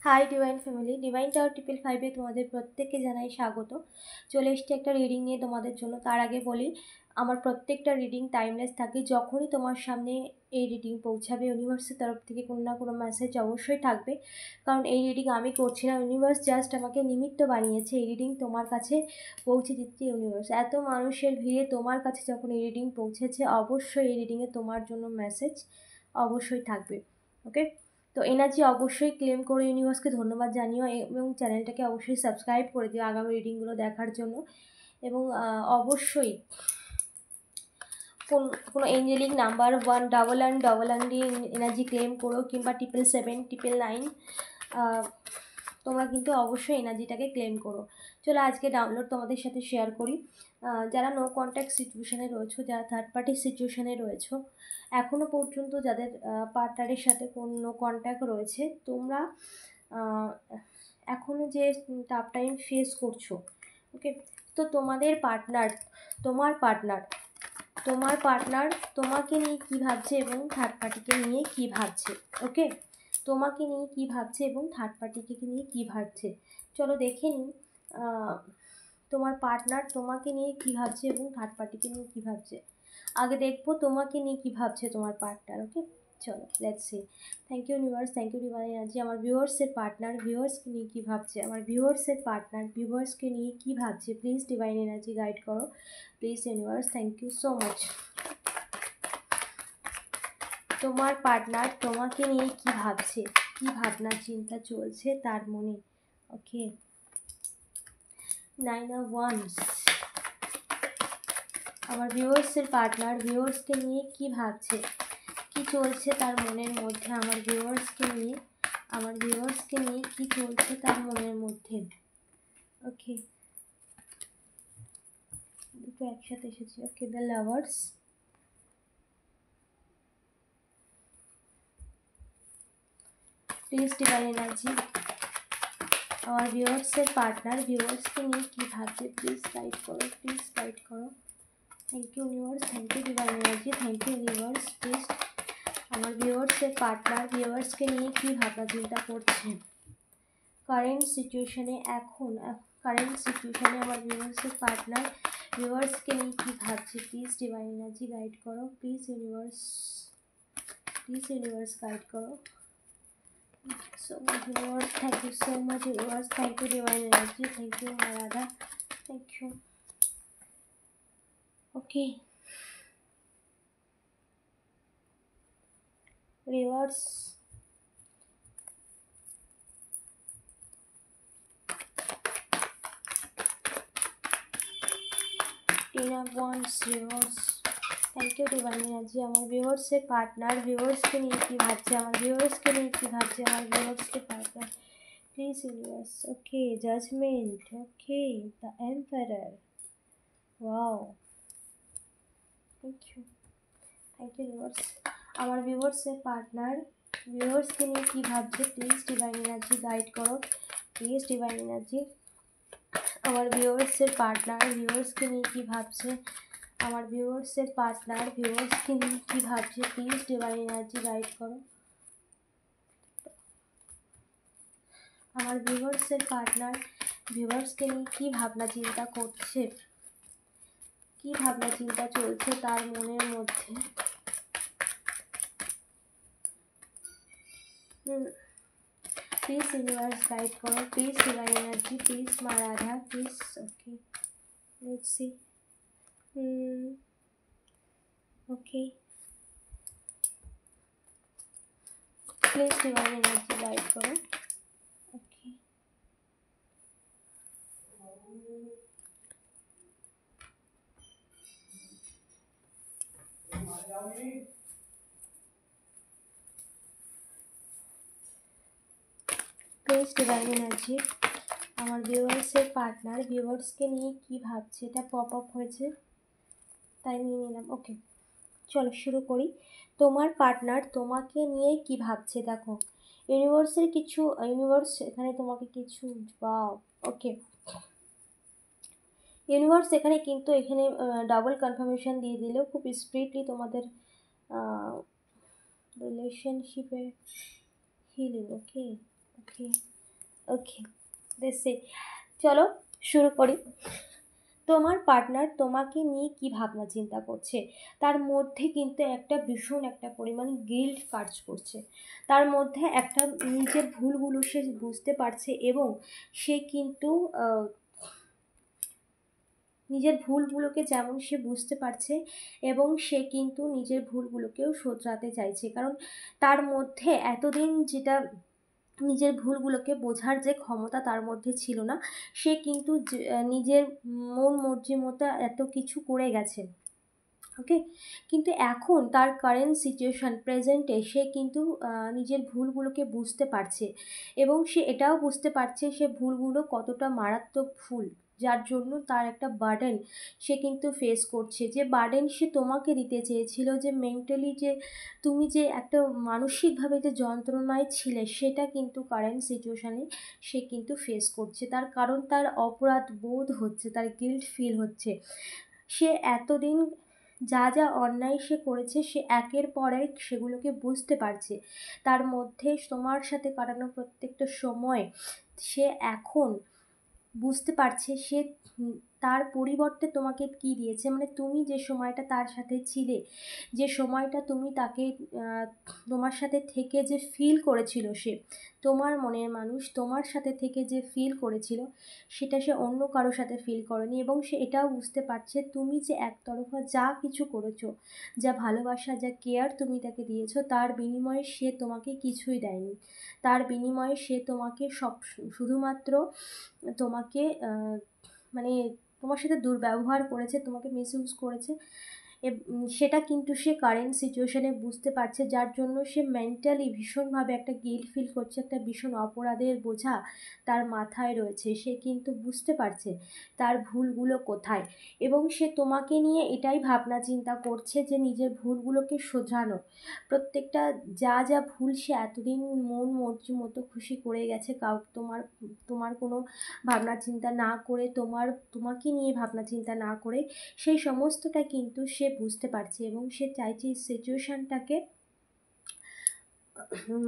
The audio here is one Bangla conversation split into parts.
Hi divine family, divine tower 555 তোমাদের প্রত্যেককে জানাই স্বাগত। চলে এসেছি একটা রিডিং নিয়ে তোমাদের জন্য। তার আগে বলি, আমার প্রত্যেকটা রিডিং টাইমলেস থাকে। যখনই তোমার সামনে এই রিডিং পৌঁছাবে, ইউনিভার্সের তরফ থেকে কোনো না কোনো মেসেজ অবশ্যই থাকবে। কারণ এই রিডিং আমি করছি না, ইউনিভার্স জাস্ট আমাকে নিমিত্ত বানিয়েছে। এই রিডিং তোমার কাছে পৌঁছে দিচ্ছে ইউনিভার্স। এত মানুষের ভিড়ে তোমার কাছে যখন এই রিডিং পৌঁছেছে, অবশ্যই এই রিডিংয়ে তোমার জন্য মেসেজ অবশ্যই থাকবে। ওকে, তো এনার্জি অবশ্যই ক্লেম করে ইউনিভার্সকে ধন্যবাদ জানিও এবং চ্যানেলটাকে অবশ্যই সাবস্ক্রাইব করে দিও আগামী রিডিংগুলো দেখার জন্য। এবং অবশ্যই কোনো এঞ্জেলিক নাম্বার 11111 দিয়ে এনার্জি ক্লেম করো, কিংবা 777 999 তোমরা কিন্তু অবশ্যই এনার্জিটাকে ক্লেম করো। চলো আজকে ডাউনলোড তোমাদের সাথে শেয়ার করি। যারা নো কন্ট্যাক্ট সিচুয়েশানে রয়েছো, যারা থার্ড পার্টি সিচুয়েশানে রয়েছো, এখনও পর্যন্ত যাদের পার্টনারের সাথে কোনো কন্ট্যাক্ট রয়েছে, তোমরা এখনও যে টাফ টাইম ফেস করছো, ওকে, তো তোমার পার্টনার তোমাকে নিয়ে কী ভাবছে এবং থার্ড পার্টিকে নিয়ে কী ভাবছে। ওকে, তোমাকে নিয়ে কী ভাবছে এবং থার্ড পার্টিকে নিয়ে কী ভাবছে, চলো দেখে নিই। তোমার পার্টনার তোমাকে নিয়ে কী ভাবছে এবং থার্ড পার্টিকে নিয়ে কী ভাবছে। আগে দেখবো তোমাকে নিয়ে কী ভাবছে তোমার পার্টনার। ওকে, চলো let's see. Thank you universe, thank you divine energy. আমার ভিউয়ার্সের পার্টনার ভিউয়ার্সকে নিয়ে কী ভাবছে, আমার ভিউয়ার্সের পার্টনার ভিউয়ার্সকে নিয়ে কী ভাবছে, প্লিজ ডিভাইন এনার্জি গাইড করো, please universe. Thank you so much. তোমার পার্টনার তোমাকে নিয়ে কী ভাবছে, কী ভাবনা চিন্তা চলছে তার মনে। ওকে, 9 of Wands। আমার ভিউয়ার্সের পার্টনার ভিউয়ার্সকে নিয়ে কী ভাবছে, কী চলছে তার মনের মধ্যে। আমার ভিউয়ার্সকে নিয়ে কী চলছে তার মনের মধ্যে। ওকে, দুটো একসাথে এসেছে। Okay, the lovers. Please divine energy, আমার ভিউয়ার্সের পার্টনার ভিউয়ার্সকে নিয়ে কী ভাবছে, প্লিজ গাইড করো, প্লিজ গাইড করো। Thank you universe, thank you divine energy, thank you universe. Please আমার ভিউয়ার্সের পার্টনার ভিউয়ার্সকে নিয়ে কী ভাবনা চিন্তা করছে কারেন্ট সিচুয়েশানে আমার ভিউয়ার্সের পার্টনার ভিউয়ার্সকে নিয়ে কী ভাবছে, প্লিজ ডিভাইন এনার্জি গাইড করো, প্লিজ ইউনিভার্স গাইড করো। So much universe, thank you so much universe, thank you divine energy, thank you Radha, thank you. Okay, reverse. Ten of Wands reverse. Thank you divine energy. আমার ভিউয়ার্সের পার্টনার ভিউয়ার্সকে নিয়ে কী ভাবছে, আমার ভিউয়ার্সকে নিয়ে কী ভাবছে, আমার ভিউয়ার্সকে partner please universe. Okay, judgment. Okay, the emperor. Wow, thank you universe. আমার ভিউয়ার্সের পার্টনার ভিউয়ার্সকে নিয়ে কী ভাবছে, প্লিজ ডিভাইন এনার্জি গাইড করো, প্লিজ ডিভাইন এনার্জি। আমার ভিউয়ার্সের পার্টনার ভিউয়ার্সকে নিয়ে কী ভাবছে, আমার ভিউয়ার্সের পার্টনার ভিউয়ার্সকে নিয়ে কী ভাবছে, প্লিজ ডিভাইন এনার্জি গাইড করো। আমার ভিউয়ার্সের পার্টনার ভিউয়ার্সকে নিয়ে কী ভাবনা চিন্তা করছে, কী ভাবনা চিন্তা চলছে তার মনের মধ্যে। প্লিজ ইউনিভার্স গাইড করো, প্লিজ ডিভাইন এনার্জি, প্লিজ মা Radha, please. Okay, let's see. Okay, please divine energy guide করো। ওকে, প্লিজ ডিভাইন এনার্জি। আমার ভিউয়ার্সের পার্টনার ভিউয়ার্সকে নিয়ে কী ভাবছে, এটা পপ আপ হয়েছে তাই নিয়ে নিলাম। ওকে, চলো শুরু করি। তোমার পার্টনার তোমাকে নিয়ে কি ভাবছে, দেখো ইউনিভার্স এখানে তোমাকে কিছু বাও। ওকে, ইউনিভার্স এখানে ডাবল কনফার্মেশন দিয়ে দিলেও খুব স্পিরিটলি তোমাদের রিলেশনশিপে হিলিং। ওকে, ওকে, দেখছি। চলো শুরু করি। তোমার পার্টনার তোমাকে নিয়ে কি ভাবনা চিন্তা করছে, তার মধ্যে কিন্তু একটা ভীষণ একটা পরিমাণ গিল্ট কাজ করছে। তার মধ্যে একটা নিজের ভুলগুলো সে বুঝতে পারছে, এবং সে কিন্তু নিজের ভুলগুলোকে যেমন সে বুঝতে পারছে, এবং সে কিন্তু নিজের ভুলগুলোকেও শোধরাতে চাইছে। কারণ তার মধ্যে এতদিন যেটা নিজের ভুলগুলোকে বোঝার যে ক্ষমতা তার মধ্যে ছিল না, সে কিন্তু নিজের মন মর্জি মতো এত কিছু করে গেছে। ওকে, কিন্তু এখন তার কারেন্ট সিচুয়েশান প্রেজেন্টে সে কিন্তু নিজের ভুলগুলোকে বুঝতে পারছে, এবং সে এটাও বুঝতে পারছে সে ভুলগুলো কতটা মারাত্মক ভুল, যার জন্য তার একটা বার্ডেন সে কিন্তু ফেস করছে। যে বার্ডেন সে তোমাকে দিতে চেয়েছিল, যে মেন্টালি যে তুমি যে একটা মানসিকভাবে যে যন্ত্রণায় ছিলে, সেটা কিন্তু কারেন্ট সিচুয়েশানে সে কিন্তু ফেস করছে। তার কারণ তার অপরাধ বোধ হচ্ছে, তার গিল্ট ফিল হচ্ছে। সে এতদিন যা যা অন্যায় সে করেছে, সে একের পর এক সেগুলোকে বুঝতে পারছে। তার মধ্যে তোমার সাথে কাটানো প্রত্যেকটা সময় সে এখন বুঝতে পারছে সে তার পরিবর্তে তোমাকে কি দিয়েছে। মানে তুমি যে সময়টা তার সাথে ছিলে, যে সময়টা তুমি তাকে আহ, তোমার সাথে থেকে যে ফিল করেছিল, সে তোমার মনের মানুষ তোমার সাথে থেকে যে ফিল করেছিল, সেটা সে অন্য কারোর সাথে ফিল করেনি। এবং সে এটাও বুঝতে পারছে তুমি যে একতরফা যা কিছু করেছো, যা ভালোবাসা যা কেয়ার তুমি তাকে দিয়েছো, তার বিনিময়ে সে তোমাকে কিছুই দেয়নি। তার বিনিময়ে সে তোমাকে সব শুধুমাত্র তোমাকে মানে তোমার সাথে দুর্ব্যবহার করেছে, তোমাকে মিসইউজ করেছে। সেটা কিন্তু সে কারেন্ট সিচুয়েশানে বুঝতে পারছে, যার জন্য সে মেন্টালি ভীষণভাবে একটা গিল্ট ফিল করছে, একটা ভীষণ অপরাধের বোঝা তার মাথায় রয়েছে। সে কিন্তু বুঝতে পারছে তার ভুলগুলো কোথায়, এবং সে তোমাকে নিয়ে এটাই ভাবনা চিন্তা করছে যে নিজের ভুলগুলোকে শোধরানো। প্রত্যেকটা যা যা ভুল সে এতদিন মন মর্জি মতো খুশি করে গেছে, তোমার তোমার কোনো ভাবনা চিন্তা না করে, তোমাকে নিয়ে ভাবনা চিন্তা না করে, সেই সমস্তটা কিন্তু সে বুঝতে পারছে। এবং সে চাইছে এই সিচুয়েশানটাকে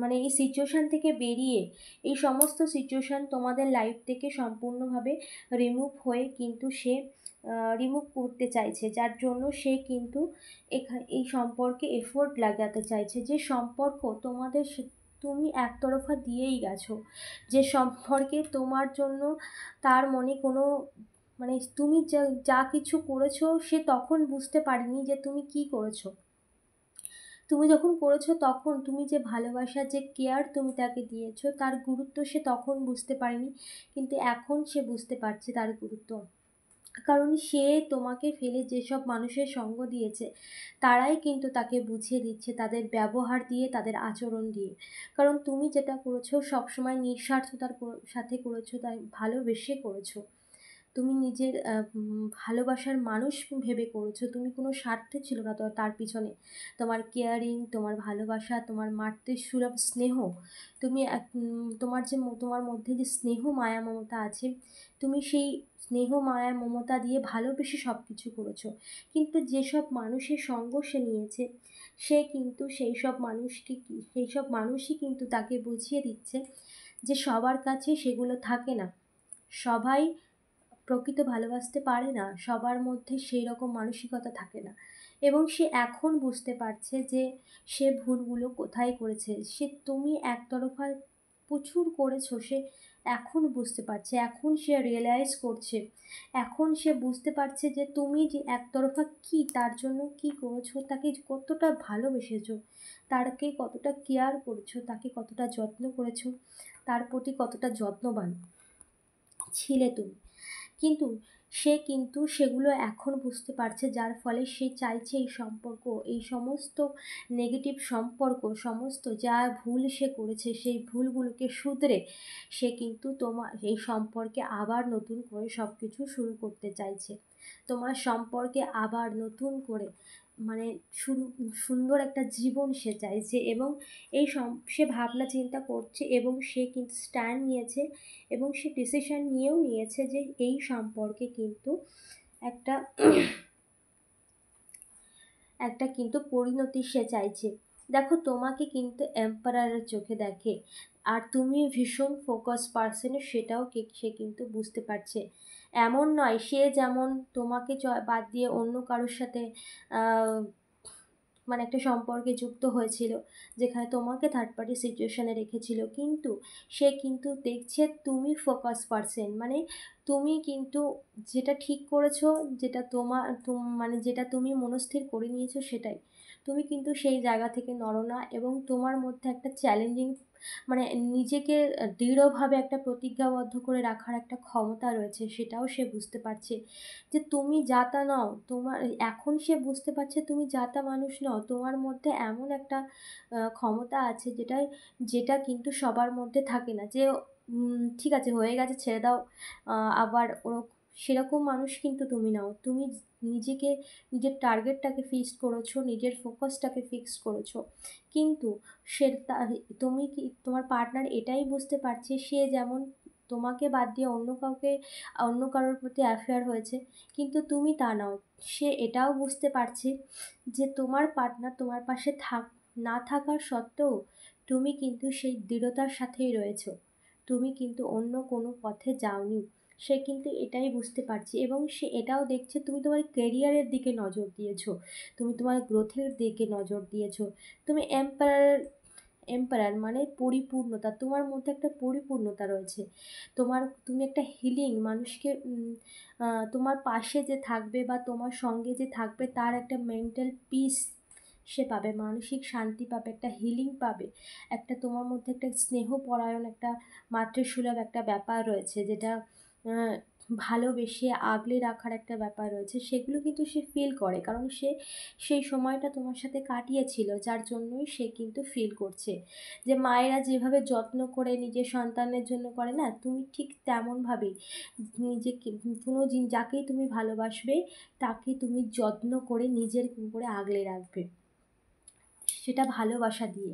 মানে এই সিচুয়েশান থেকে বেরিয়ে, এই সমস্ত সিচুয়েশান তোমাদের লাইফ থেকে সম্পূর্ণভাবে রিমুভ হয়ে কিন্তু সে রিমুভ করতে চাইছে। যার জন্য সে কিন্তু এই সম্পর্কে এফোর্ট লাগাতে চাইছে। যে সম্পর্ক তোমাদের তুমি একতরফা দিয়েই গেছো, যে সম্পর্কে তোমার জন্য তার মনে কোনো মানে তুমি যা যা কিছু করেছো, সে তখন বুঝতে পারেনি যে তুমি কি করেছো। তুমি যখন করেছো তখন তুমি যে ভালোবাসা যে কেয়ার তুমি তাকে দিয়েছো, তার গুরুত্ব সে তখন বুঝতে পারেনি, কিন্তু এখন সে বুঝতে পারছে তার গুরুত্ব। কারণ সে তোমাকে ফেলে যেসব মানুষের সঙ্গ দিয়েছে, তারাই কিন্তু তাকে বুঝিয়ে দিচ্ছে তাদের ব্যবহার দিয়ে, তাদের আচরণ দিয়ে। কারণ তুমি যেটা করেছো সবসময় নিঃস্বার্থতার সাথে করেছো, তাই ভালোবেসে করেছো। তুমি নিজের ভালোবাসার মানুষ ভেবে করেছো, তুমি কোনো স্বার্থ ছিল না তো তার পিছনে। তোমার কেয়ারিং, তোমার ভালোবাসা, তোমার মাতৃসুলভ স্নেহ, তুমি তোমার মধ্যে যে স্নেহ মায়া মমতা আছে, তুমি সেই স্নেহ মায়া মমতা দিয়ে ভালোবেসে সব কিছু করেছো। কিন্তু যেসব মানুষের সঙ্গ সে নিয়েছে, সে কিন্তু সেই সব মানুষই কিন্তু তাকে বুঝিয়ে দিচ্ছে যে সবার কাছে সেগুলো থাকে না। সবাই প্রকৃত ভালোবাসতে পারে না, সবার মধ্যে সেই রকম মানসিকতা থাকে না। এবং সে এখন বুঝতে পারছে যে সে ভুলগুলো কোথায় করেছে। তুমি একতরফা প্রচুর করেছো, সে এখন বুঝতে পারছে, এখন সে রিয়েলাইজ করছে, এখন সে বুঝতে পারছে যে তুমি যে একতরফা কি তার জন্য কি করেছো, তাকে কতটা ভালোবেসেছো, তাকে কতটা কেয়ার করেছো, তাকে কতটা যত্ন করেছো, তার প্রতি কতটা যত্নবান ছিলে তুমি। কিন্তু সে কিন্তু সেগুলো এখন বুঝতে পারছে, যার ফলে সে চাইছে এই সম্পর্ক, এই সমস্ত নেগেটিভ সম্পর্ক, সমস্ত যা ভুল সে করেছে সেই ভুলগুলোকে শুধরে সে কিন্তু তোমার এই সম্পর্কে আবার নতুন করে সব কিছু শুরু করতে চাইছে। তোমার সম্পর্কে আবার নতুন করে মানে শুরু সুন্দর একটা জীবন সে চাইছে। এবং সে ভাবনা চিন্তা করছে, এবং সে কিন্তু স্ট্যান্ড নিয়েছে, এবং সে ডিসিশন নিয়েছে যে এই সম্পর্কে কিন্তু একটা একটা কিন্তু পরিণতি সে চাইছে। দেখো, তোমাকে কিন্তু এম্পারারের চোখে দেখে, আর তুমি ভীষণ ফোকাস পার্সন, সেটাও সে কিন্তু বুঝতে পারছে। এমন নয় সে যেমন তোমাকে বাদ দিয়ে অন্য কারোর সাথে মানে একটা সম্পর্কে যুক্ত হয়েছিল, যেখানে তোমাকে থার্ড পার্টি সিচুয়েশনে রেখেছিল, কিন্তু সে কিন্তু দেখছে তুমি ফোকাস পারসন, মানে তুমি কিন্তু যেটা ঠিক করেছো, যেটা মানে যেটা তুমি মনস্থির করে নিয়েছো সেটাই, তুমি কিন্তু সেই জায়গা থেকে নড়ো না। এবং তোমার মধ্যে একটা চ্যালেঞ্জিং, মানে নিজেকে দৃঢ়ভাবে একটা প্রতিজ্ঞাবদ্ধ করে রাখার একটা ক্ষমতা রয়েছে, সেটাও সে বুঝতে পারছে যে তুমি যাতা নও। তোমার এখন সে বুঝতে পারছে তুমি যাতা মানুষ নও, তোমার মধ্যে এমন একটা ক্ষমতা আছে যেটা কিন্তু সবার মধ্যে থাকে না, যে ঠিক আছে হয়ে গেছে ছেড়ে দাও, আবার সেরকম মানুষ কিন্তু তুমি নাও। তুমি নিজেকে, নিজের টার্গেটটাকে ফিক্স করেছো, নিজের ফোকাসটাকে ফিক্স করেছো, কিন্তু তুমি কি তোমার পার্টনার এটাই বুঝতে পারছে সে যেমন তোমাকে বাদ দিয়ে অন্য কারোর প্রতি অ্যাফেয়ার হয়েছে, কিন্তু তুমি তা নাও। সে এটাও বুঝতে পারছে যে তোমার পার্টনার তোমার পাশে না থাকার সত্ত্বেও তুমি কিন্তু সেই দৃঢ়তার সাথেই রয়েছো, তুমি কিন্তু অন্য কোনো পথে যাওনি। সে কিন্তু এটাই বুঝতে পারছে, এবং সে এটাও দেখছে তুমি তোমার কেরিয়ারের দিকে নজর দিয়েছো, তুমি তোমার গ্রোথের দিকে নজর দিয়েছো। তুমি এম্পায়ার মানে পরিপূর্ণতা, তোমার মধ্যে একটা পরিপূর্ণতা রয়েছে। তুমি একটা হিলিং মানুষকে, তোমার পাশে যে থাকবে বা তোমার সঙ্গে যে থাকবে তার একটা মেন্টাল পিস সে পাবে, মানসিক শান্তি পাবে, একটা হিলিং পাবে, একটা তোমার মধ্যে একটা স্নেহপরায়ণ, একটা মাতৃসুলভ একটা ব্যাপার রয়েছে, যেটা ভালোবেসে আগলে রাখার একটা ব্যাপার রয়েছে, সেগুলো কিন্তু সে ফিল করে, কারণ সে সেই সময়টা তোমার সাথে কাটিয়েছিল, যার জন্যই সে কিন্তু ফিল করছে। যে মায়েরা যেভাবে যত্ন করে নিজের সন্তানের জন্য করে না, তুমি ঠিক তেমনভাবেই নিজেকে, যাকেই তুমি ভালোবাসবে তাকে তুমি যত্ন করে নিজের করে আগলে রাখবে, সেটা ভালোবাসা দিয়ে,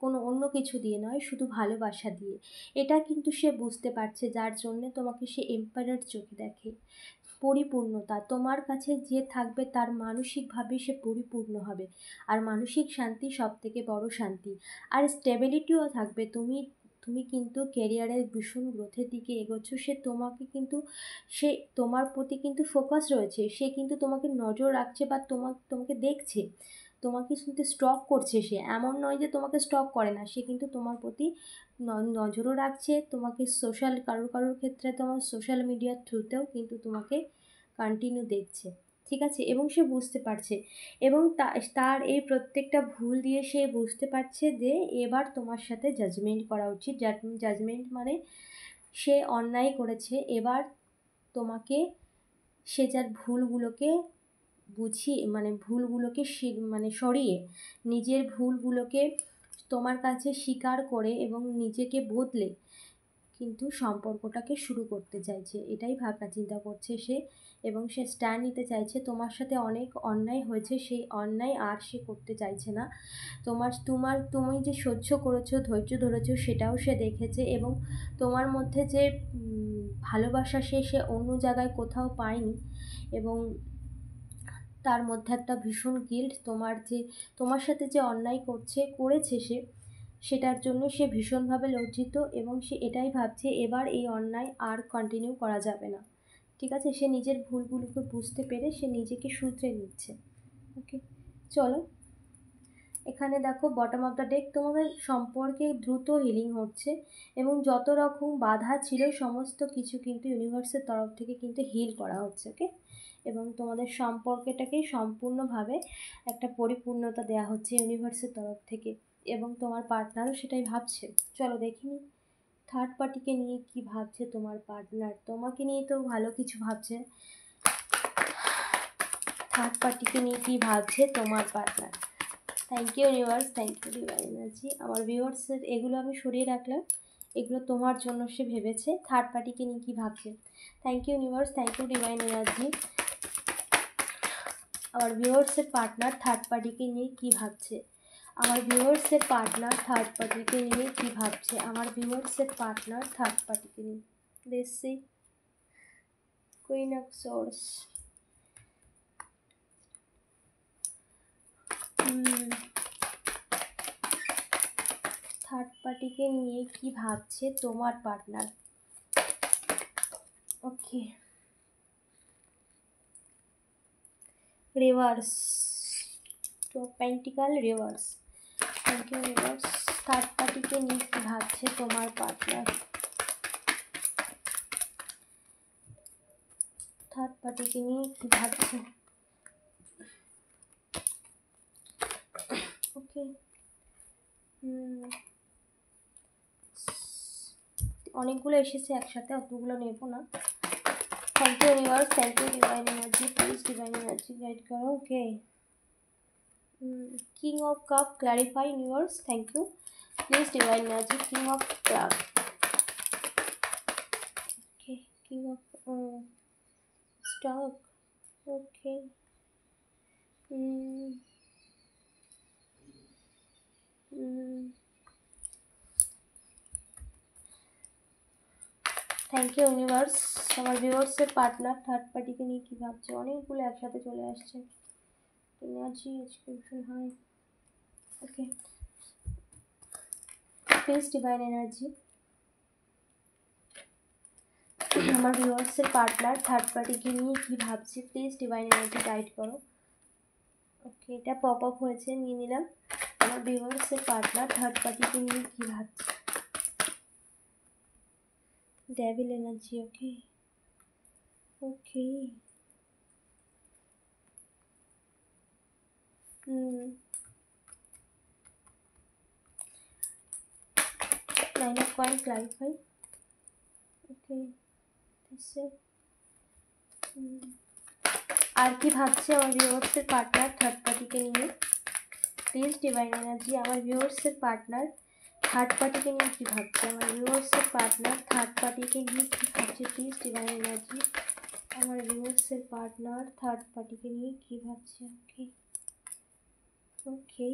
কোনো অন্য কিছু দিয়ে নয়, শুধু ভালোবাসা দিয়ে। এটা কিন্তু সে বুঝতে পারছে, যার জন্যে তোমাকে সে এম্পায়ার চোখে দেখে। পরিপূর্ণতা, তোমার কাছে যে থাকবে তার মানসিকভাবে সে পরিপূর্ণ হবে, আর মানসিক শান্তি সব থেকে বড় শান্তি। আর স্টেবিলিটিও থাকবে, তুমি কিন্তু ক্যারিয়ারের ভীষণ গ্রোথের দিকে এগোচ্ছ, সে তোমার প্রতি কিন্তু ফোকাস রয়েছে, সে কিন্তু তোমাকে নজর রাখছে বা তোমাকে দেখছে, তোমাকে কিন্তু স্টক করছে। সে এমন নয় যে তোমাকে স্টক করে না, সে কিন্তু তোমার প্রতি নজরও রাখছে, তোমাকে কারোর ক্ষেত্রে তোমার সোশ্যাল মিডিয়ার থ্রুতেও কিন্তু তোমাকে কন্টিনিউ দেখছে, ঠিক আছে। এবং সে বুঝতে পারছে, এবং তার এই প্রত্যেকটা ভুল দিয়ে সে বুঝতে পারছে যে এবার তোমার সাথে জাজমেন্ট করা উচিত। জাজমেন্ট মানে সে অন্যায় করেছে, এবার তোমাকে, সে যার ভুলগুলোকে মানে সরিয়ে নিজের ভুলগুলোকে তোমার কাছে স্বীকার করে এবং নিজেকে বদলে কিন্তু সম্পর্কটাকে শুরু করতে চাইছে, এটাই ভাবনা চিন্তা করছে সে। এবং সে স্ট্যান্ড নিতে চাইছে, তোমার সাথে অনেক অন্যায় হয়েছে, সেই অন্যায় আর সে করতে চাইছে না। তুমি যে সহ্য করেছো, ধৈর্য ধরেছো, সেটাও সে দেখেছে, এবং তোমার মধ্যে যে ভালোবাসা সে অন্য জায়গায় কোথাও পায়নি, এবং তার মধ্যে একটা ভীষণ গিল্ট, তোমার সাথে যে অন্যায় করেছে সেটার জন্য সে ভীষণভাবে লজ্জিত, এবং সে এটাই ভাবছে এবার এই অন্যায় আর কন্টিনিউ করা যাবে না, ঠিক আছে। সে নিজের ভুলগুলোকে বুঝতে পেরে সে নিজেকে শুধরে নিচ্ছে। ওকে, চলো এখানে দেখো বটম অফ দ্য ডেক, তোমাদের সম্পর্কে দ্রুত হিলিং হচ্ছে, এবং যত রকম বাধা ছিল সমস্ত কিছু কিন্তু ইউনিভার্সের তরফ থেকে কিন্তু হিল করা হচ্ছে। ওকে, এবং তোমাদের সম্পর্কটাকেই সম্পূর্ণভাবে একটা পরিপূর্ণতা দেওয়া হচ্ছে ইউনিভার্সের তরফ থেকে, এবং তোমার পার্টনারও সেটাই ভাবছে। চলো দেখিনি থার্ড পার্টিকে নিয়ে কি ভাবছে তোমার পার্টনার, তোমাকে নিয়ে তো ভালো কিছু ভাবছে, থার্ড পার্টিকে নিয়ে কি ভাবছে তোমার partner. Thank you universe, thank you divine energy. আমার ভিউয়ার্সের এগুলো আমি সরিয়ে রাখলাম, এগুলো তোমার জন্য সে ভেবেছে, থার্ড পার্টিকে নিয়ে কী ভাবছে। Thank you universe, thank you divine energy. আমার ভিউয়ার্সের পার্টনার থার্ড পার্টিকে নিয়ে কী ভাবছে, আমার ভিউয়ার্সের পার্টনার থার্ড পার্টিকে নিয়ে কী ভাবছে, আমার ভিউয়ার্সের পার্টনার থার্ড পার্টিকে নিয়ে। Let's see, queen of swords, third পার্টিকে নিয়ে কি ভাবছে তোমার পার্টনার। ওকে, রিভার্স, তো pentacle reverse. Thank you reverse. Third পার্টিকে নিয়ে কি ভাবছে তোমার পার্টনার। থার্ড পার্টিকে নিয়ে কি ভাবছে। ওকে, অনেকগুলো এসেছে একসাথে, অতগুলো নেব না। Thank you universe, thank you divine energy, please divine energy guide করো। Okay, king of cup clarify universe, thank you, please divine energy, king of cup. Okay, king of stock. Okay, thank you universe. আমার ভিউয়ার্সের পার্টনার থার্ড পার্টিকে নিয়ে কী ভাবছে, অনেকগুলো একসাথে চলে আসছে। এনার্জি এক্সক্রিপশন হয়। ওকে, প্লিজ ডিভাইন এনার্জি। আমার ভিউয়ার্সের পার্টনার থার্ড পার্টিকে নিয়ে কী ভাবছে, প্লিজ ডিভাইন এনার্জি গাইড করো। ওকে, এটা পপ আপ হয়েছে, নিয়ে নিলাম। আমার ভিউয়ার্সের পার্টনার থার্ড পার্টিকে নিয়ে কী ভাবছে। Devil energy. Okay, okay, nine of coin clarify. Okay, আর কি ভাবছে আমার ভিউয়ার্সের পার্টনার থার্ড পার্টিকে নিয়ে, প্লিজ ডিভাইন এনার্জি। আমার ভিউয়ার্সের পার্টনার থার্ড পার্টিকে নিয়ে কী ভাবছে, আমার ভিউয়ার্সের পার্টনার থার্ড পার্টিকে নিয়ে কী ভাবছে, প্লিজ ডিভাইন এনার্জি। আমার ভিউয়ার্সের পার্টনার থার্ড পার্টিকে নিয়ে কী ভাবছে। ওকে, ওকে,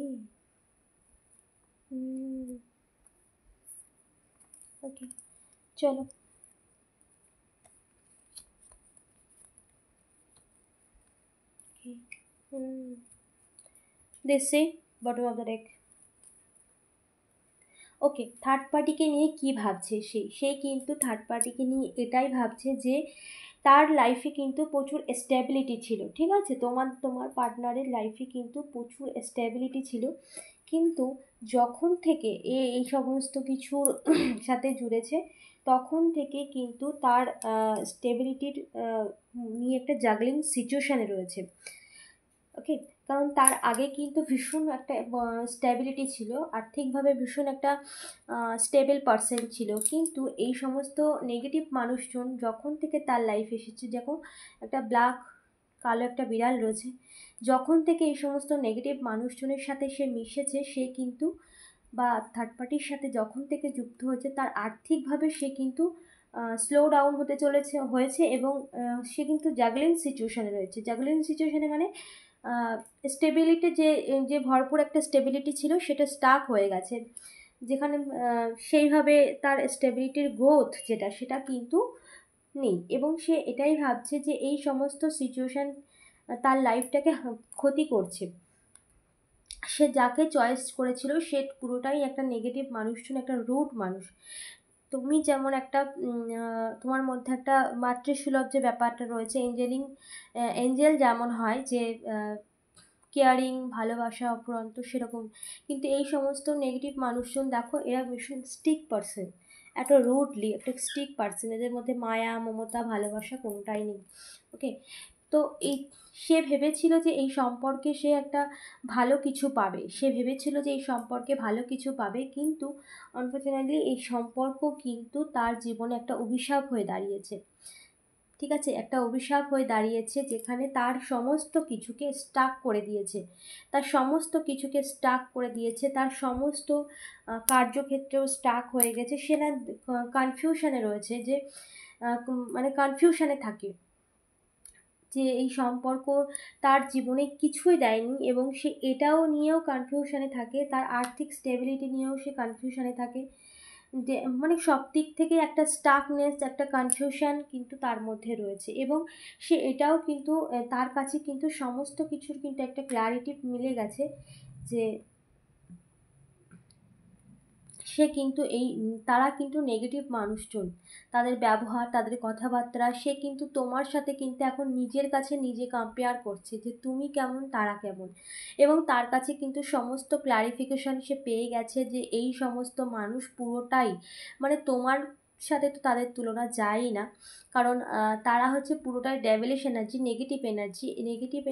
ওকে, চলো। This see bottom of the deck. Okay, third পার্টিকে নিয়ে কি ভাবছে সে কিন্তু থার্ড পার্টিকে নিয়ে এটাই ভাবছে যে তার লাইফে কিন্তু প্রচুর স্টেবিলিটি ছিল। ঠিক আছে, তোমার পার্টনারের লাইফে কিন্তু প্রচুর স্টেবিলিটি ছিল, কিন্তু যখন থেকে এই সমস্ত কিছুর সাথে জুড়েছে তখন থেকে কিন্তু তার স্টেবিলিটির নিয়ে একটা জাগলিং সিচুয়েশানে রয়েছে। ওকে, কারণ তার আগে কিন্তু ভীষণ একটা স্টেবিলিটি ছিল, আর্থিকভাবে ভীষণ একটা স্টেবল পারসন ছিল, কিন্তু এই সমস্ত নেগেটিভ মানুষজন যখন থেকে তার লাইফ এসেছে, যখন একটা ব্ল্যাক কালো একটা বিড়াল রয়েছে, যখন থেকে এই সমস্ত নেগেটিভ মানুষজনের সাথে সে মিশেছে, সে কিন্তু বা থার্ড পার্টির সাথে যখন থেকে যুক্ত হয়েছে তার আর্থিকভাবে সে কিন্তু স্লো ডাউন হয়েছে এবং সে কিন্তু জাগলিং সিচুয়েশানে রয়েছে। জাগলিং সিচুয়েশানে মানে স্টেবিলিটি যে ভরপুর একটা স্টেবিলিটি ছিল সেটা স্টাক হয়ে গেছে, যেখানে সেইভাবে তার স্টেবিলিটির গ্রোথ সেটা কিন্তু নেই, এবং সে এটাই ভাবছে যে এই সমস্ত সিচুয়েশান তার লাইফটাকে ক্ষতি করছে। সে যাকে চয়েস করেছিল সে পুরোটাই একটা নেগেটিভ মানুষজন, একটা রুড মানুষ। তুমি যেমন একটা তোমার মধ্যে একটা মাতৃসুলভ যে ব্যাপারটা রয়েছে, এঞ্জেল যেমন হয় যে কেয়ারিং, ভালোবাসা, অফুরন্ত, সেরকম। কিন্তু এই সমস্ত নেগেটিভ মানুষজন দেখো এরা ভীষণ স্টিক পারসন, একটা রুডলি একটা স্টিক পারসন, এদের মধ্যে মায়া, মমতা, ভালোবাসা কোনোটাই নেই। ওকে, তো সে ভেবেছিল যে এই সম্পর্কে সে একটা ভালো কিছু পাবে, কিন্তু আনফর্চুনেটলি এই সম্পর্ক কিন্তু তার জীবনে একটা অভিশাপ হয়ে দাঁড়িয়েছে। ঠিক আছে, একটা অভিশাপ হয়ে দাঁড়িয়েছে, যেখানে তার সমস্ত কিছুকে স্টাক করে দিয়েছে, তার সমস্ত কার্যক্ষেত্রেও স্টাক হয়ে গেছে। সে না কনফিউশনে রয়েছে, যে মানে কনফিউশনে থাকে যে এই সম্পর্ক তার জীবনে কিছুই দেয়নি, এবং সে এটাও নিয়েও কনফিউশনে থাকে, তার আর্থিক স্টেবিলিটি নিয়েও সে কনফিউশনে থাকে, যে মানে সব দিক থেকে একটা স্টাকনেস, একটা কনফিউশন কিন্তু তার মধ্যে রয়েছে। এবং সে এটাও কিন্তু তার কাছে কিন্তু সমস্ত কিছুর কিন্তু একটা ক্ল্যারিটি মিলে গেছে, যে সে কিন্তু তারা কিন্তু নেগেটিভ মানুষজন, তাদের ব্যবহার, তাদের কথাবার্তা, সে কিন্তু তোমার সাথে কিন্তু এখন নিজের কাছে নিজে কম্পেয়ার করছে যে তুমি কেমন তারা কেমন, এবং তার কাছে কিন্তু সমস্ত ক্লারিফিকেশন সে পেয়ে গেছে যে এই সমস্ত মানুষ পুরোটাই মানে তোমার সাথে তো তাদের তুলনা যায়ই না, কারণ তারা হচ্ছে পুরোটাই ডেভিলিশ এনার্জি, নেগেটিভ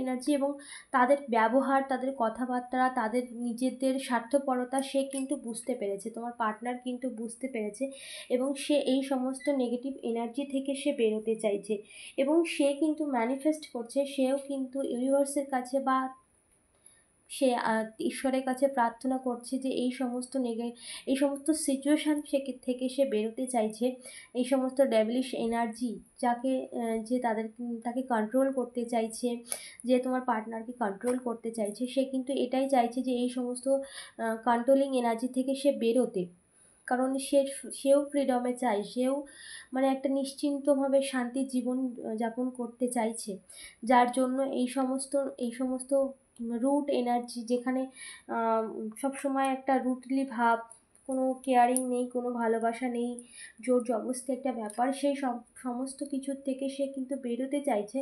এনার্জি, এবং তাদের ব্যবহার, তাদের কথাবার্তা, তাদের নিজেদের স্বার্থপরতা সে কিন্তু বুঝতে পেরেছে, তোমার পার্টনার কিন্তু বুঝতে পেরেছে, এবং সে এই সমস্ত নেগেটিভ এনার্জি থেকে সে বেরোতে চাইছে, এবং সে কিন্তু ম্যানিফেস্ট করছে, সেও কিন্তু ইউনিভার্সের কাছে বা সে ঈশ্বরের কাছে প্রার্থনা করছে যে এই সমস্ত সিচুয়েশান থেকে সে বেরোতে চাইছে, এই সমস্ত ডেভিলিশ এনার্জি যাকে যে তাকে কন্ট্রোল করতে চাইছে, যে তোমার পার্টনারকে কন্ট্রোল করতে চাইছে, সে কিন্তু এটাই চাইছে যে এই সমস্ত কন্ট্রোলিং এনার্জি থেকে সে বেরোতে, কারণ সেও ফ্রিডমে চায়, সেও মানে একটা নিশ্চিন্তভাবে শান্তির জীবন যাপন করতে চাইছে, যার জন্য এই সমস্ত রুট এনার্জি, যেখানে সবসময় একটা রুটলি ভাব, কোনো কেয়ারিং নেই, কোনো ভালোবাসা নেই, জোর জবরদস্তি একটা ব্যাপার, সেই সমস্ত কিছুর থেকে সে কিন্তু বেরোতে চাইছে,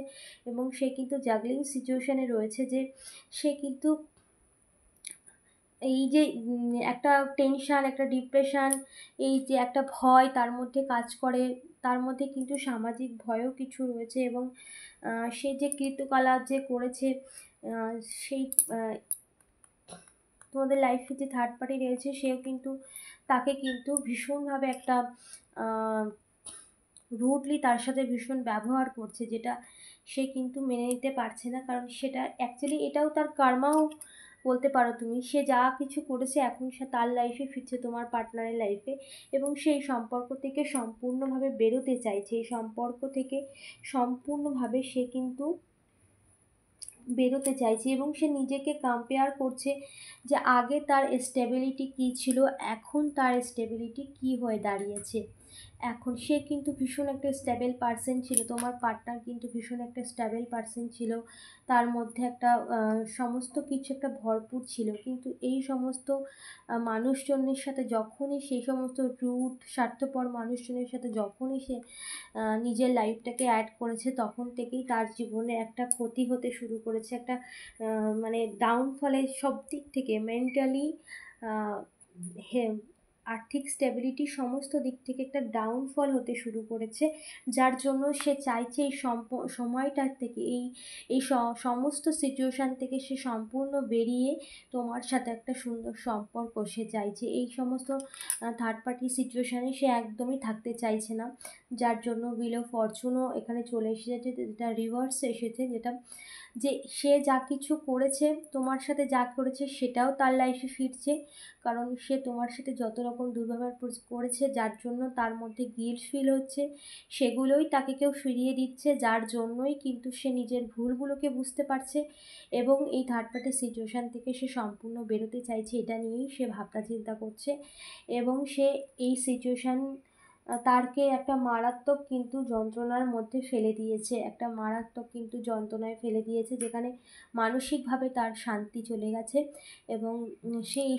এবং সে কিন্তু জাগলিং সিচুয়েশানে রয়েছে যে সে কিন্তু এই যে একটা টেনশান, একটা ডিপ্রেশান, এই যে একটা ভয় তার মধ্যে কাজ করে, তার মধ্যে কিন্তু সামাজিক ভয়ও কিছু রয়েছে, এবং সে যে কৃতকলাপ যে করেছে, সেই তোমাদের লাইফে যে থার্ড পার্টি রয়েছে সেও কিন্তু তাকে কিন্তু ভীষণভাবে একটা রুডলি তার সাথে ভীষণ ব্যবহার করছে, যেটা সে কিন্তু মেনে নিতে পারছে না, কারণ সেটা অ্যাকচুয়ালি এটাও তার কর্মাও বলতে পারো তুমি, সে যা কিছু করেছে এখন সে তার লাইফে ফিরছে, তোমার পার্টনারের লাইফে, এবং সেই সম্পর্ক থেকে সম্পূর্ণভাবে বেরোতে চাইছে, এই সম্পর্ক থেকে সম্পূর্ণভাবে সে কিন্তু বেরোতে চাইছে, এবং সে নিজেকে কম্পেয়ার করছে যে আগে তার স্টেবিলিটি কী ছিল, এখন তার স্টেবিলিটি কী হয়ে দাঁড়িয়েছে। এখন সে কিন্তু ভীষণ একটা স্টেবল পার্সন ছিল, তোমার পার্টনার কিন্তু ভীষণ একটা স্টেবল পার্সন ছিল, তার মধ্যে একটা সমস্ত কিছু একটা ভরপুর ছিল, কিন্তু এই সমস্ত মানুষজনের সাথে যখনই সেই সমস্ত রুট স্বার্থপর মানুষজনের সাথে যখনই সে নিজের লাইফটাকে অ্যাড করেছে, তখন থেকেই তার জীবনে একটা ক্ষতি হতে শুরু করেছে, একটা মানে ডাউনফলের সব দিক থেকে, মেন্টালি, আর্থিক স্টেবিলিটি, সমস্ত দিক থেকে একটা ডাউনফল হতে শুরু করেছে, যার জন্য সে চাইছে এই সময়টার থেকে এই সমস্ত সিচুয়েশান থেকে সে সম্পূর্ণ বেরিয়ে তোমার সাথে একটা সুন্দর সম্পর্ক সে চাইছে, এই সমস্ত থার্ড পার্টি সিচুয়েশানে সে একদমই থাকতে চাইছে না, যার জন্য হুইল অফ ফরচুনও এখানে চলে এসেছে, যেটা রিভার্স এসেছে, যেটা যে সে যা কিছু করেছে, তোমার সাথে যা করেছে সেটাও তার লাইফে ফিরছে, কারণ সে তোমার সাথে যত রকম দুর্ব্যবহার করেছে, যার জন্য তার মধ্যে গিল্ট ফিল হচ্ছে, সেগুলোই তাকে কেউ ফিরিয়ে দিচ্ছে, যার জন্যই কিন্তু সে নিজের ভুলগুলোকে বুঝতে পারছে, এবং এই থার্ড পার্টি সিচুয়েশান থেকে সে সম্পূর্ণ বেরোতে চাইছে, এটা নিয়েই সে ভাবনা চিন্তা করছে, এবং সে এই সিচুয়েশান তারকে একটা মারাত্মক কিন্তু যন্ত্রণার মধ্যে ফেলে দিয়েছে, একটা মারাত্মক কিন্তু যন্ত্রণায় ফেলে দিয়েছে, যেখানে মানসিকভাবে তার শান্তি চলে গেছে, এবং সে এই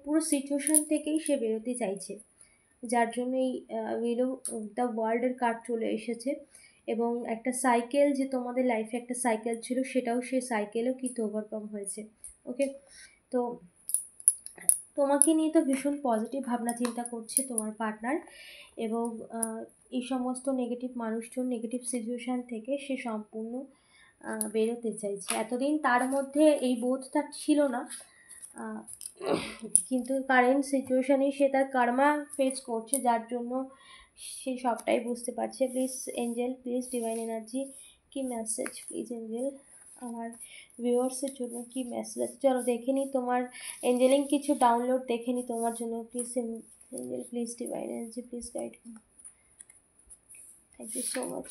পুরো সিচুয়েশান থেকেই সে বেরোতে চাইছে, যার জন্য এই হুইল অফ দ্য ওয়ার্ল্ডের কার্ড চলে এসেছে, এবং একটা সাইকেল, যে তোমাদের লাইফে একটা সাইকেল ছিল, সেটাও সেই সাইকেলও কিন্তু ওভারকাম হয়েছে। ওকে, তো তোমাকে নিয়ে তো ভীষণ পজিটিভ ভাবনা চিন্তা করছে তোমার পার্টনার, এবং এই সমস্ত নেগেটিভ মানুষজন, নেগেটিভ সিচুয়েশান থেকে সে সম্পূর্ণ বেরোতে চাইছে। এতদিন তার মধ্যে এই বোধটা ছিল না, কিন্তু কারেন্ট সিচুয়েশানে সে তার কর্মা ফেস করছে, যার জন্য সে সবটাই বুঝতে পারছে। Please angel, please divine energy, কি মেসেজ প্লিজ এঞ্জেল আমার ভিউয়ার্সের জন্য কি মেসেজ আছে, চলো দেখে নিই, তোমার এঞ্জেলিং কিছু ডাউনলোড দেখে নিই তোমার জন্য। Please angel, please divine energy, please guide me, thank you so much.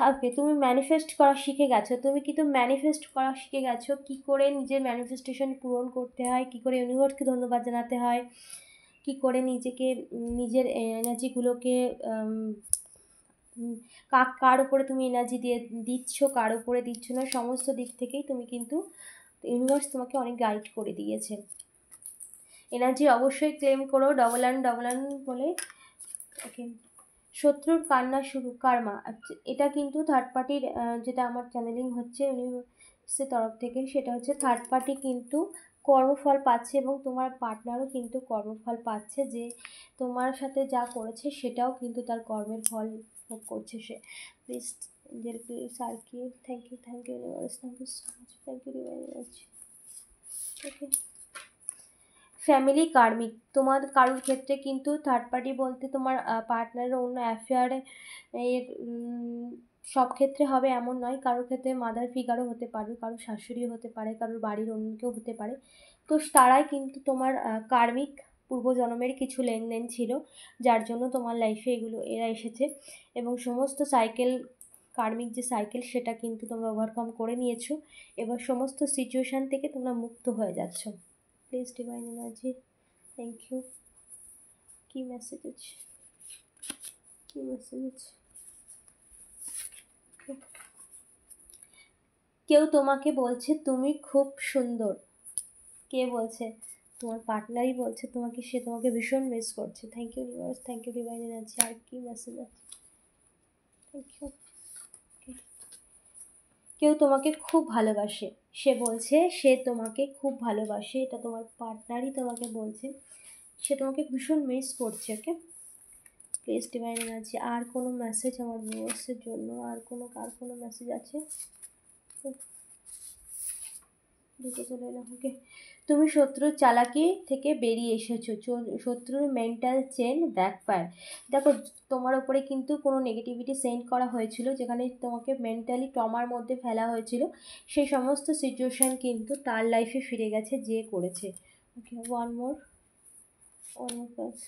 Okay, তুমি ম্যানিফেস্ট করা শিখে গেছো, তুমি কিন্তু ম্যানিফেস্ট করা শিখে গেছো, কী করে নিজের ম্যানিফেস্টেশন পূরণ করতে হয়, কী করে ইউনিভার্সকে ধন্যবাদ জানাতে হয়, কী করে নিজেকে নিজের এনার্জিগুলোকে কার উপরে তুমি এনার্জি দিচ্ছ, কার উপরে দিচ্ছ না, সমস্ত দিক থেকেই তুমি কিন্তু ইউনিভার্স তোমাকে অনেক গাইড করে দিয়েছে। এনার্জি অবশ্যই ক্লেম করো ডবল ওয়ান বলে। ওকে, শত্রুর কান্না শুরু কার্মা। এটা কিন্তু থার্ড পার্টির, যেটা আমার চ্যানেলিং হচ্ছে ইউনিভার্সের তরফ থেকে, সেটা হচ্ছে থার্ড পার্টি কিন্তু কর্মফল পাচ্ছে এবং তোমার পার্টনারও কিন্তু কর্মফল পাচ্ছে, যে তোমার সাথে যা করেছে সেটাও কিন্তু তার কর্মের ফল ভোগ করছে সে। প্লিজ এঞ্জেল প্লিজ আর কি, thank you universe, thank you so much, thank you very much. Okay, family karmic. তোমার কারোর ক্ষেত্রে কিন্তু থার্ড পার্টি বলতে তোমার পার্টনারের অন্য অ্যাফেয়ারে এর সব ক্ষেত্রে হবে এমন নয়, কারোর ক্ষেত্রে মাদার ফিগারও হতে পারে, কারোর শাশুড়িও হতে পারে, কারোর বাড়ির অন্য কেউ হতে পারে। তো তারাই কিন্তু তোমার কার্মিক পূর্বজন্মের কিছু লেনদেন ছিল, যার জন্য তোমার লাইফে এরা এসেছে, এবং সমস্ত সাইকেল, কার্মিক যে সাইকেল সেটা কিন্তু তোমরা ওভারকাম করে নিয়েছো। এবার সমস্ত সিচুয়েশান থেকে তোমরা মুক্ত হয়ে যাচ্ছ। Please divine energy, thank you. কি মেসেজ আছে, কি মেসেজ আছে? কেউ তোমাকে বলছে তুমি খুব সুন্দর। কে বলছে? তোমার পার্টনারই বলছে তোমাকে, সে তোমাকে ভীষণ মিস করছে। Thank you universe, thank you divine energy. আর কি মেসেজ আছে? Thank you. কেউ তোমাকে খুব ভালোবাসে, সে বলছে সে তোমাকে খুব ভালোবাসে, এটা তোমার পার্টনারই তোমাকে বলছে, সে তোমাকে ভীষণ মিস করছে। ওকে, প্লিজ ডিভাইন এনার্জি। আর কোনো মেসেজ আমার ভিউয়ার্সের জন্য? আর কার কোনো মেসেজ আছে? দুটো চলে এলাম। ওকে, তুমি শত্রুর চালাকি থেকে বেরিয়ে এসেছো, শত্রুর মেন্টাল চেন ব্যাকফায়ার। দেখো, তোমার ওপরে কিন্তু কোনো নেগেটিভিটি সেন্ড করা হয়েছিল, যেখানে তোমাকে মেন্টালি ট্রমার মধ্যে ফেলা হয়েছিল, সেই সমস্ত সিচুয়েশান কিন্তু তার লাইফে ফিরে গেছে যে করেছে। Okay, one more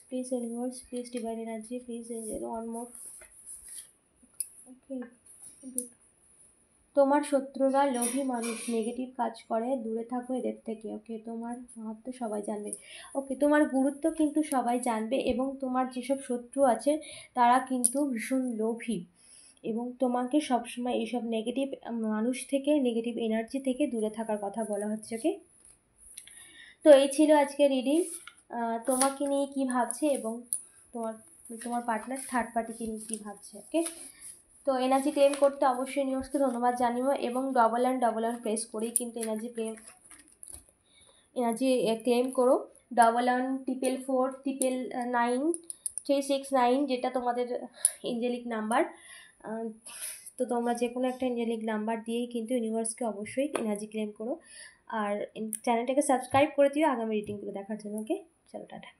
please universe, please divine energy, please one more. Okay, তোমার শত্রুরা লোভী মানুষ, নেগেটিভ কাজ করে, দূরে থাকো এদের থেকে। ওকে, তোমার মাহাত্ম্য সবাই জানবে। ওকে, তোমার গুরুত্ব কিন্তু সবাই জানবে, এবং তোমার যেসব শত্রু আছে তারা কিন্তু ভীষণ লোভী, এবং তোমাকে সবসময় এইসব নেগেটিভ মানুষ থেকে, নেগেটিভ এনার্জি থেকে দূরে থাকার কথা বলা হচ্ছে। ওকে, তো এই ছিল আজকে রিডিং। তোমাকে নিয়ে কী ভাবছে, এবং তোমার পার্টনার থার্ড পার্টিকে নিয়ে কী ভাবছে। ওকে, তো এনার্জি ক্লেম করতে অবশ্যই ইউনিভার্সকে ধন্যবাদ জানিও, এবং ডবল ওয়ান প্রেস করেই কিন্তু এনার্জি ক্লেম করো। 114449 যেটা তোমাদের এঞ্জেলিক নাম্বার। তো তোমরা যে কোনো একটা এঞ্জেলিক নাম্বার দিয়েই কিন্তু ইউনিভার্সকে অবশ্যই এনার্জি ক্লেম করো, আর চ্যানেলটাকে সাবস্ক্রাইব করে দিও আগামী রিডিংগুলো দেখার জন্য। ওকে, চলো টাটা।